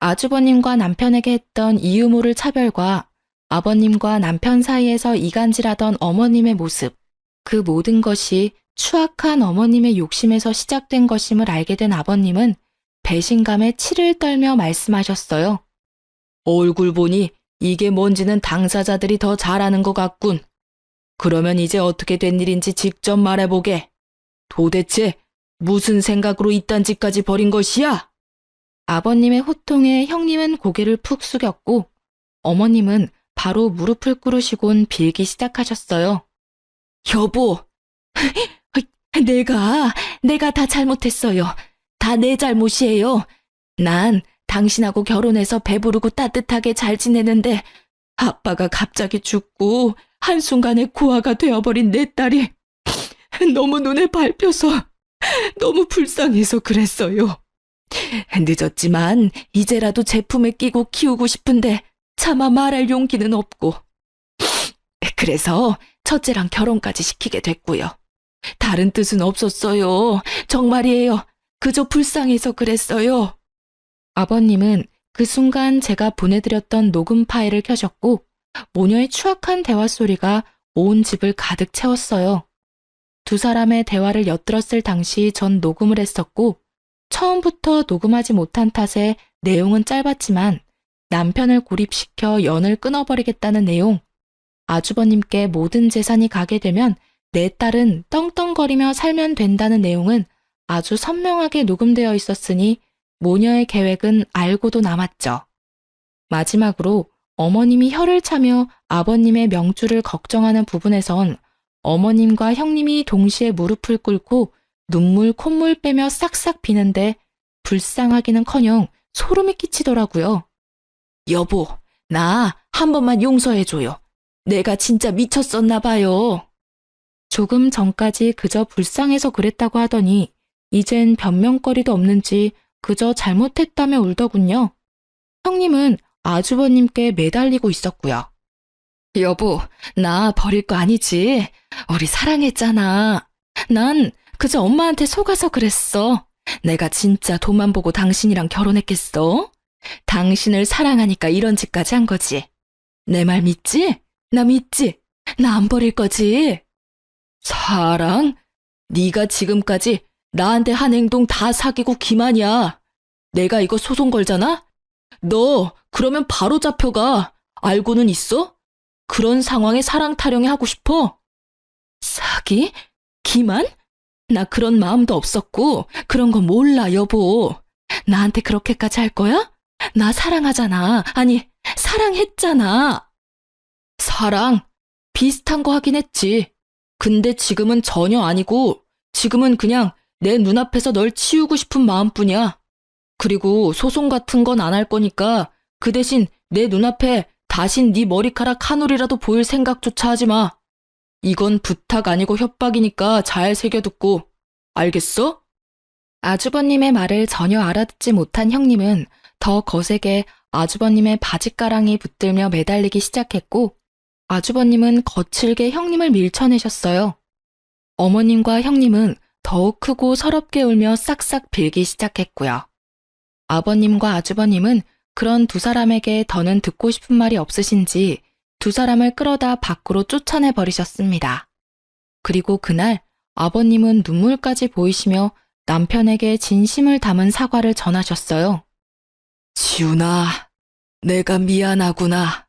Speaker 1: 아주버님과 남편에게 했던 이유 모를 차별과 아버님과 남편 사이에서 이간질하던 어머님의 모습, 그 모든 것이 추악한 어머님의 욕심에서 시작된 것임을 알게 된 아버님은 배신감에 치를 떨며 말씀하셨어요. 얼굴 보니 이게 뭔지는 당사자들이 더 잘 아는 것 같군. 그러면 이제 어떻게 된 일인지 직접 말해보게. 도대체 무슨 생각으로 이딴 짓까지 벌인 것이야? 아버님의 호통에 형님은 고개를 푹 숙였고 어머님은 바로 무릎을 꿇으시곤 빌기 시작하셨어요. 여보, 내가 다 잘못했어요. 다 내 잘못이에요. 난 당신하고 결혼해서 배부르고 따뜻하게 잘 지내는데 아빠가 갑자기 죽고 한순간에 고아가 되어버린 내 딸이 너무 눈에 밟혀서 너무 불쌍해서 그랬어요. 늦었지만 이제라도 제품에 끼고 키우고 싶은데 차마 말할 용기는 없고 그래서 첫째랑 결혼까지 시키게 됐고요. 다른 뜻은 없었어요. 정말이에요. 그저 불쌍해서 그랬어요. 아버님은 그 순간 제가 보내드렸던 녹음 파일을 켜셨고 모녀의 추악한 대화 소리가 온 집을 가득 채웠어요. 두 사람의 대화를 엿들었을 당시 전 녹음을 했었고 처음부터 녹음하지 못한 탓에 내용은 짧았지만 남편을 고립시켜 연을 끊어버리겠다는 내용, 아주버님께 모든 재산이 가게 되면 내 딸은 떵떵거리며 살면 된다는 내용은 아주 선명하게 녹음되어 있었으니 모녀의 계획은 알고도 남았죠. 마지막으로 어머님이 혀를 차며 아버님의 명주를 걱정하는 부분에선 어머님과 형님이 동시에 무릎을 꿇고 눈물 콧물 빼며 싹싹 비는데 불쌍하기는커녕 소름이 끼치더라고요. 여보, 나 한 번만 용서해줘요. 내가 진짜 미쳤었나 봐요. 조금 전까지 그저 불쌍해서 그랬다고 하더니 이젠 변명거리도 없는지 그저 잘못했다며 울더군요. 형님은 아주버님께 매달리고 있었고요. 여보, 나 버릴 거 아니지? 우리 사랑했잖아. 난 그저 엄마한테 속아서 그랬어. 내가 진짜 돈만 보고 당신이랑 결혼했겠어? 당신을 사랑하니까 이런 짓까지 한 거지. 내 말 믿지? 나 믿지? 나 안 버릴 거지? 사랑? 네가 지금까지 나한테 한 행동 다 사귀고 기만이야. 내가 이거 소송 걸잖아? 너 그러면 바로 잡혀가. 알고는 있어? 그런 상황에 사랑 타령해 하고 싶어? 사기? 기만? 나 그런 마음도 없었고 그런 거 몰라, 여보. 나한테 그렇게까지 할 거야? 나 사랑하잖아. 아니, 사랑했잖아. 사랑? 비슷한 거 하긴 했지. 근데 지금은 전혀 아니고 지금은 그냥 내 눈앞에서 널 치우고 싶은 마음뿐이야. 그리고 소송 같은 건 안 할 거니까 그 대신 내 눈앞에 다신 네 머리카락 한 올이라도 보일 생각조차 하지 마. 이건 부탁 아니고 협박이니까 잘 새겨듣고. 알겠어? 아주버님의 말을 전혀 알아듣지 못한 형님은 더 거세게 아주버님의 바짓가랑이 붙들며 매달리기 시작했고 아주버님은 거칠게 형님을 밀쳐내셨어요. 어머님과 형님은 더욱 크고 서럽게 울며 싹싹 빌기 시작했고요. 아버님과 아주버님은 그런 두 사람에게 더는 듣고 싶은 말이 없으신지 두 사람을 끌어다 밖으로 쫓아내버리셨습니다. 그리고 그날 아버님은 눈물까지 보이시며 남편에게 진심을 담은 사과를 전하셨어요. 지훈아, 내가 미안하구나.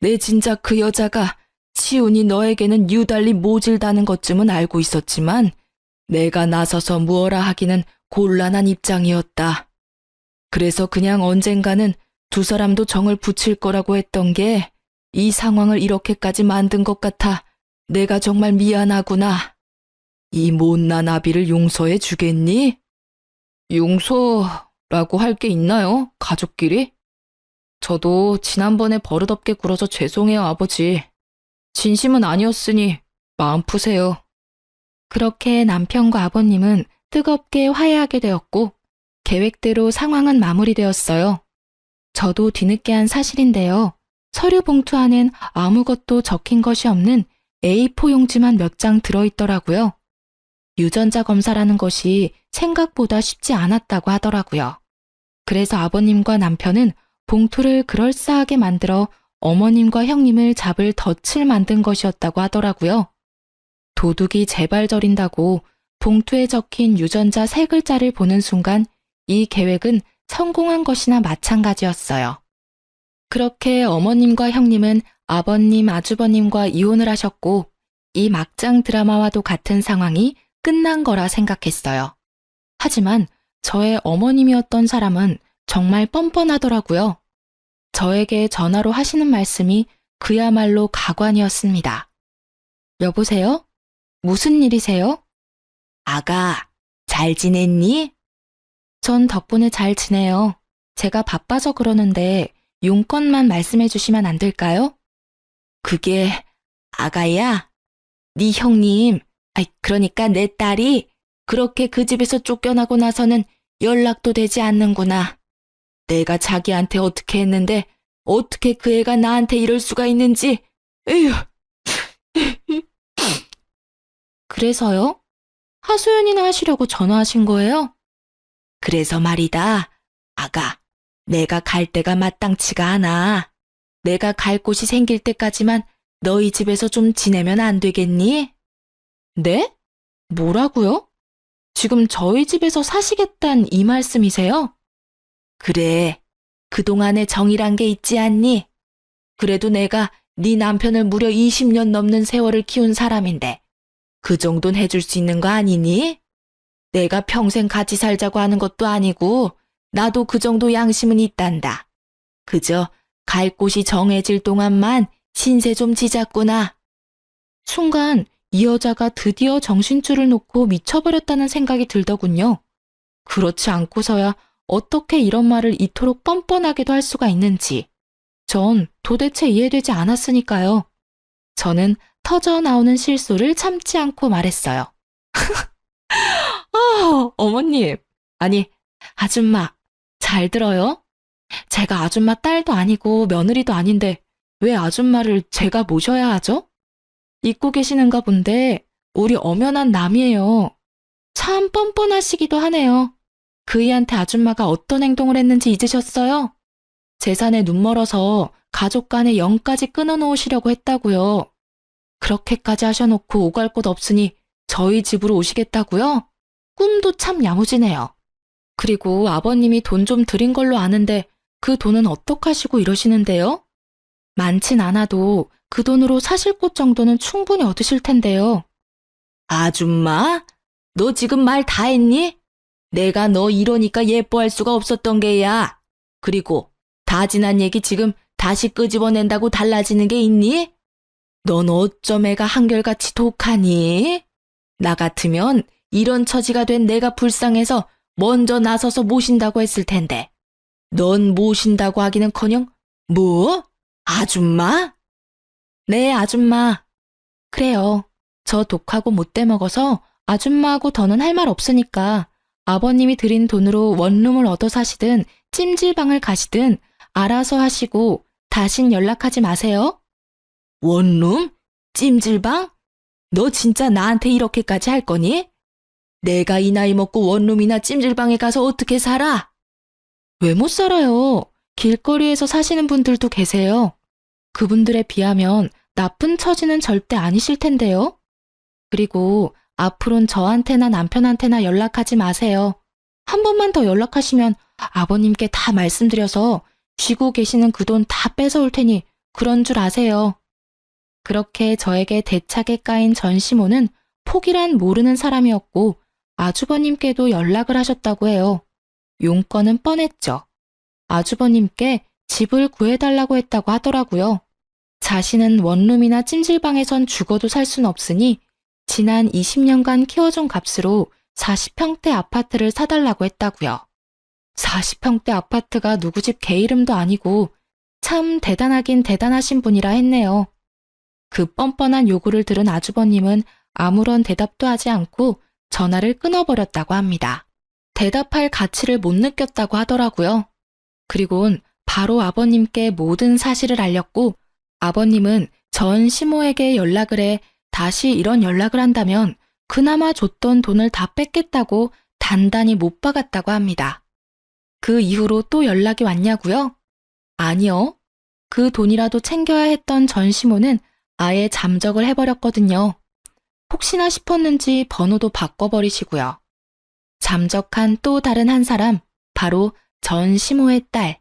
Speaker 1: 내 진작 그 여자가 치훈이 너에게는 유달리 모질다는 것쯤은 알고 있었지만 내가 나서서 무엇라 하기는 곤란한 입장이었다. 그래서 그냥 언젠가는 두 사람도 정을 붙일 거라고 했던 게 이 상황을 이렇게까지 만든 것 같아 내가 정말 미안하구나. 이 못난 아비를 용서해 주겠니? 용서라고 할 게 있나요? 가족끼리? 저도 지난번에 버릇없게 굴어서 죄송해요, 아버지. 진심은 아니었으니 마음 푸세요. 그렇게 남편과 아버님은 뜨겁게 화해하게 되었고 계획대로 상황은 마무리되었어요. 저도 뒤늦게 한 사실인데요. 서류 봉투 안엔 아무것도 적힌 것이 없는 A4 용지만 몇 장 들어있더라고요. 유전자 검사라는 것이 생각보다 쉽지 않았다고 하더라고요. 그래서 아버님과 남편은 봉투를 그럴싸하게 만들어 어머님과 형님을 잡을 덫을 만든 것이었다고 하더라고요. 도둑이 제발 저린다고 봉투에 적힌 유전자 3글자를 보는 순간 이 계획은 성공한 것이나 마찬가지였어요. 그렇게 어머님과 형님은 아버님, 아주버님과 이혼을 하셨고 이 막장 드라마와도 같은 상황이 끝난 거라 생각했어요. 하지만 저의 어머님이었던 사람은 정말 뻔뻔하더라고요. 저에게 전화로 하시는 말씀이 그야말로 가관이었습니다. 여보세요? 무슨 일이세요? 아가, 잘 지냈니? 전 덕분에 잘 지내요. 제가 바빠서 그러는데 용건만 말씀해 주시면 안 될까요? 그게 아가야, 네 형님, 그러니까 내 딸이 그렇게 그 집에서 쫓겨나고 나서는 연락도 되지 않는구나. 내가 자기한테 어떻게 했는데 어떻게 그 애가 나한테 이럴 수가 있는지. 에휴. 그래서요? 하소연이나 하시려고 전화하신 거예요? 그래서 말이다. 아가, 내가 갈 데가 마땅치가 않아. 내가 갈 곳이 생길 때까지만 너희 집에서 좀 지내면 안 되겠니? 네? 뭐라고요? 지금 저희 집에서 사시겠단 이 말씀이세요? 그래, 그동안의 정이란 게 있지 않니? 그래도 내가 네 남편을 무려 20년 넘는 세월을 키운 사람인데 그 정도는 해줄 수 있는 거 아니니? 내가 평생 같이 살자고 하는 것도 아니고 나도 그 정도 양심은 있단다. 그저 갈 곳이 정해질 동안만 신세 좀 지잡구나. 순간 이 여자가 드디어 정신줄을 놓고 미쳐버렸다는 생각이 들더군요. 그렇지 않고서야 어떻게 이런 말을 이토록 뻔뻔하게도 할 수가 있는지 전 도대체 이해되지 않았으니까요. 저는 터져 나오는 실소를 참지 않고 말했어요. 어머님, 아니 아줌마 잘 들어요? 제가 아줌마 딸도 아니고 며느리도 아닌데 왜 아줌마를 제가 모셔야 하죠? 잊고 계시는가 본데 우리 엄연한 남이에요. 참 뻔뻔하시기도 하네요. 그이한테 아줌마가 어떤 행동을 했는지 잊으셨어요? 재산에 눈멀어서 가족 간에 영까지 끊어놓으시려고 했다고요. 그렇게까지 하셔놓고 오갈 곳 없으니 저희 집으로 오시겠다고요? 꿈도 참 야무지네요. 그리고 아버님이 돈 좀 드린 걸로 아는데 그 돈은 어떡하시고 이러시는데요? 많진 않아도 그 돈으로 사실 곳 정도는 충분히 얻으실 텐데요. 아줌마? 너 지금 말 다 했니? 내가 너 이러니까 예뻐할 수가 없었던 게야. 그리고 다 지난 얘기 지금 다시 끄집어낸다고 달라지는 게 있니? 넌 어쩜 애가 한결같이 독하니? 나 같으면 이런 처지가 된 내가 불쌍해서 먼저 나서서 모신다고 했을 텐데. 넌 모신다고 하기는커녕 뭐? 아줌마? 네, 아줌마. 그래요. 저 독하고 못돼 먹어서 아줌마하고 더는 할 말 없으니까 아버님이 드린 돈으로 원룸을 얻어 사시든 찜질방을 가시든 알아서 하시고 다신 연락하지 마세요. 원룸? 찜질방? 너 진짜 나한테 이렇게까지 할 거니? 내가 이 나이 먹고 원룸이나 찜질방에 가서 어떻게 살아? 왜 못 살아요? 길거리에서 사시는 분들도 계세요. 그분들에 비하면 나쁜 처지는 절대 아니실 텐데요. 그리고 앞으론 저한테나 남편한테나 연락하지 마세요. 한 번만 더 연락하시면 아버님께 다 말씀드려서 쥐고 계시는 그 돈 다 뺏어올 테니 그런 줄 아세요. 그렇게 저에게 대차게 까인 전시모는 폭이란 모르는 사람이었고 아주버님께도 연락을 하셨다고 해요. 용건은 뻔했죠. 아주버님께 집을 구해달라고 했다고 하더라고요. 자신은 원룸이나 찜질방에선 죽어도 살 순 없으니 지난 20년간 키워준 값으로 40평대 아파트를 사달라고 했다고요. 40평대 아파트가 누구 집 개 이름도 아니고 참 대단하긴 대단하신 분이라 했네요. 그 뻔뻔한 요구를 들은 아주버님은 아무런 대답도 하지 않고 전화를 끊어버렸다고 합니다. 대답할 가치를 못 느꼈다고 하더라고요. 그리곤 바로 아버님께 모든 사실을 알렸고 아버님은 전 시모에게 연락을 해 다시 이런 연락을 한다면 그나마 줬던 돈을 다 뺏겠다고 단단히 못 박았다고 합니다. 그 이후로 또 연락이 왔냐고요? 아니요. 그 돈이라도 챙겨야 했던 전 시모는 아예 잠적을 해버렸거든요. 혹시나 싶었는지 번호도 바꿔버리시고요. 잠적한 또 다른 한 사람, 바로 전 시모의 딸.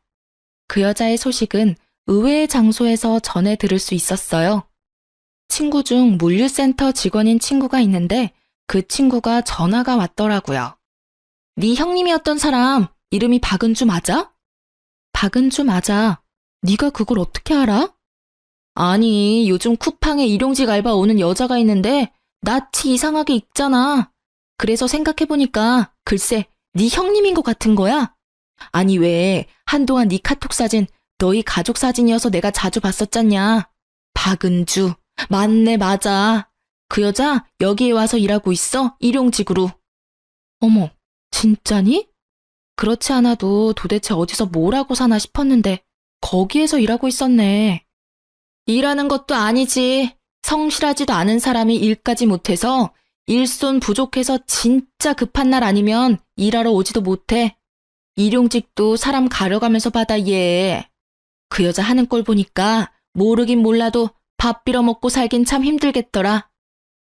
Speaker 1: 그 여자의 소식은 의외의 장소에서 전해 들을 수 있었어요. 친구 중 물류센터 직원인 친구가 있는데 그 친구가 전화가 왔더라고요. 네 형님이었던 사람 이름이 박은주 맞아? 박은주 맞아. 네가 그걸 어떻게 알아? 아니, 요즘 쿠팡에 일용직 알바 오는 여자가 있는데 낯이 이상하게 익잖아. 그래서 생각해보니까 글쎄 네 형님인 것 같은 거야. 아니 왜 한동안 네 카톡 사진 너희 가족 사진이어서 내가 자주 봤었잖냐. 박은주. 맞네, 맞아. 그 여자 여기에 와서 일하고 있어, 일용직으로. 어머, 진짜니? 그렇지 않아도 도대체 어디서 뭘 하고 사나 싶었는데 거기에서 일하고 있었네. 일하는 것도 아니지. 성실하지도 않은 사람이 일까지 못해서 일손 부족해서 진짜 급한 날 아니면 일하러 오지도 못해. 일용직도 사람 가려가면서 받아 얘. 그 여자 하는 꼴 보니까 모르긴 몰라도 밥 빌어먹고 살긴 참 힘들겠더라.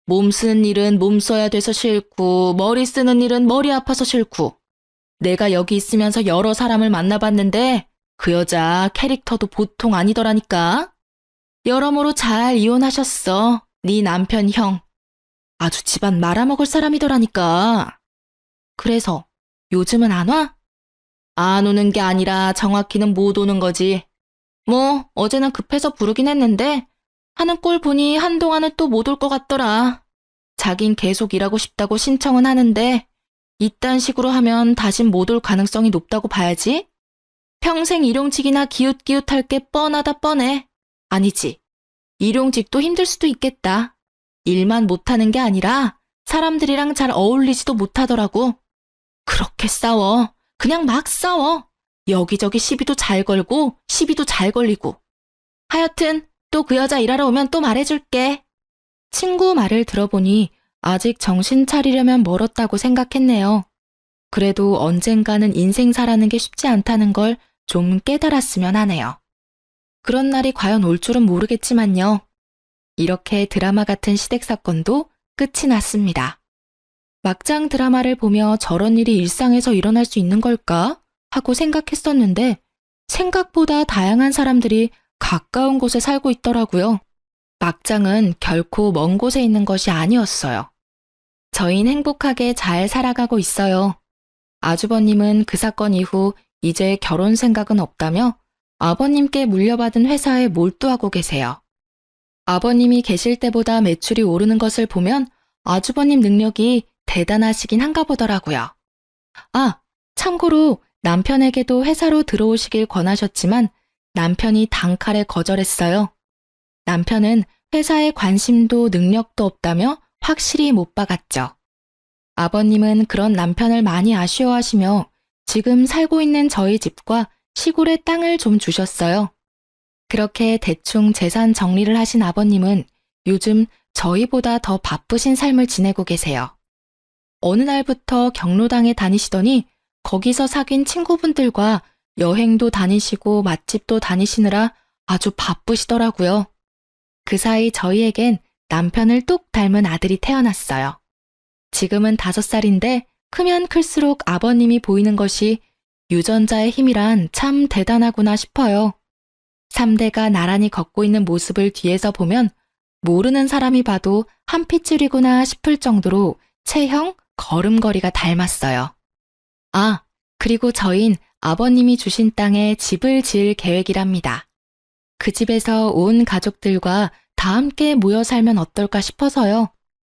Speaker 1: 몸 쓰는 일은 몸 써야 돼서 싫고 머리 쓰는 일은 머리 아파서 싫고. 내가 여기 있으면서 여러 사람을 만나봤는데 그 여자 캐릭터도 보통 아니더라니까. 여러모로 잘 이혼하셨어. 네 남편 형. 아주 집안 말아먹을 사람이더라니까. 그래서 요즘은 안 와? 안 오는 게 아니라 정확히는 못 오는 거지. 뭐 어제는 급해서 부르긴 했는데 하는 꼴 보니 한동안은 또 못 올 것 같더라. 자긴 계속 일하고 싶다고 신청은 하는데 이딴 식으로 하면 다신 못 올 가능성이 높다고 봐야지. 평생 일용직이나 기웃기웃할 게 뻔하다 뻔해. 아니지. 일용직도 힘들 수도 있겠다. 일만 못하는 게 아니라 사람들이랑 잘 어울리지도 못하더라고. 그렇게 싸워. 그냥 막 싸워. 여기저기 시비도 잘 걸고 시비도 잘 걸리고. 하여튼 또 그 여자 일하러 오면 또 말해줄게. 친구 말을 들어보니 아직 정신 차리려면 멀었다고 생각했네요. 그래도 언젠가는 인생 살아는 게 쉽지 않다는 걸 좀 깨달았으면 하네요. 그런 날이 과연 올 줄은 모르겠지만요. 이렇게 드라마 같은 시댁 사건도 끝이 났습니다. 막장 드라마를 보며 저런 일이 일상에서 일어날 수 있는 걸까? 하고 생각했었는데 생각보다 다양한 사람들이 가까운 곳에 살고 있더라고요. 막장은 결코 먼 곳에 있는 것이 아니었어요. 저희는 행복하게 잘 살아가고 있어요. 아주버님은 그 사건 이후 이제 결혼 생각은 없다며 아버님께 물려받은 회사에 몰두하고 계세요. 아버님이 계실 때보다 매출이 오르는 것을 보면 아주버님 능력이 대단하시긴 한가 보더라고요. 아, 참고로 남편에게도 회사로 들어오시길 권하셨지만 남편이 단칼에 거절했어요. 남편은 회사에 관심도 능력도 없다며 확실히 못 박았죠. 아버님은 그런 남편을 많이 아쉬워하시며 지금 살고 있는 저희 집과 시골의 땅을 좀 주셨어요. 그렇게 대충 재산 정리를 하신 아버님은 요즘 저희보다 더 바쁘신 삶을 지내고 계세요. 어느 날부터 경로당에 다니시더니 거기서 사귄 친구분들과 여행도 다니시고 맛집도 다니시느라 아주 바쁘시더라고요. 그 사이 저희에겐 남편을 똑 닮은 아들이 태어났어요. 지금은 5살인데 크면 클수록 아버님이 보이는 것이 유전자의 힘이란 참 대단하구나 싶어요. 3대가 나란히 걷고 있는 모습을 뒤에서 보면 모르는 사람이 봐도 한 핏줄이구나 싶을 정도로 체형, 걸음걸이가 닮았어요. 아, 그리고 저흰 아버님이 주신 땅에 집을 지을 계획이랍니다. 그 집에서 온 가족들과 다 함께 모여 살면 어떨까 싶어서요.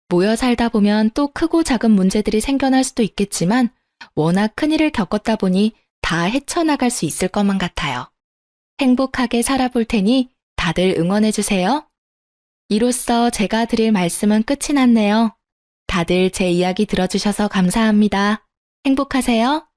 Speaker 1: 모여 살다 보면 또 크고 작은 문제들이 생겨날 수도 있겠지만 워낙 큰일을 겪었다 보니 다 헤쳐나갈 수 있을 것만 같아요. 행복하게 살아볼 테니 다들 응원해주세요. 이로써 제가 드릴 말씀은 끝이 났네요. 다들 제 이야기 들어주셔서 감사합니다. 행복하세요.